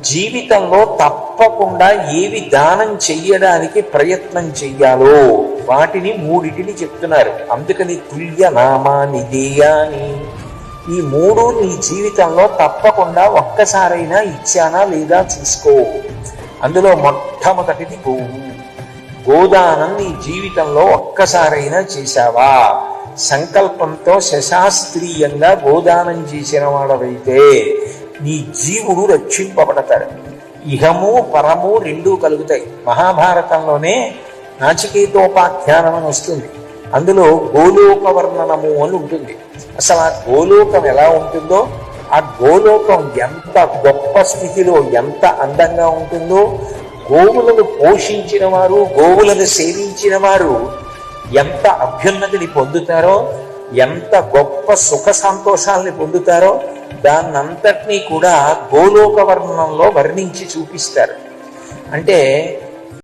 జీవితంలో తప్పకుండా ఏవి దానం చెయ్యడానికి ప్రయత్నం చెయ్యాలో వాటిని మూడిటిని చెప్తున్నారు. అందుకని తుల్య నామాని దేయాని, ఈ మూడు నీ జీవితంలో తప్పకుండా ఒక్కసారైనా ఇచ్చానా లేదా చూసుకో. అందులో మొట్టమొదటిది గోవు. గోదానం నీ జీవితంలో ఒక్కసారైనా చేశావా? సంకల్పంతో శశాస్త్రీయంగా గోదానం చేసిన వాడవైతే నీ జీవుడు రక్షింపబడతాడు. ఇహము పరము రెండూ కలుగుతాయి. మహాభారతంలోనే నాచికేతోపాఖ్యానం అని వస్తుంది. అందులో గోలోక వర్ణనము అని ఉంటుంది. అసలు ఆ గోలోకం ఎలా ఉంటుందో, ఆ గోలోకం ఎంత గొప్ప స్థితిలో ఎంత అందంగా ఉంటుందో, గోవులను పోషించిన వారు గోవులను సేవించిన వారు ఎంత అభ్యున్నతిని పొందుతారో, ఎంత గొప్ప సుఖ సంతోషాలని పొందుతారో దాన్నంతటినీ కూడా గోలోక వర్ణనంలో వర్ణించి చూపిస్తారు. అంటే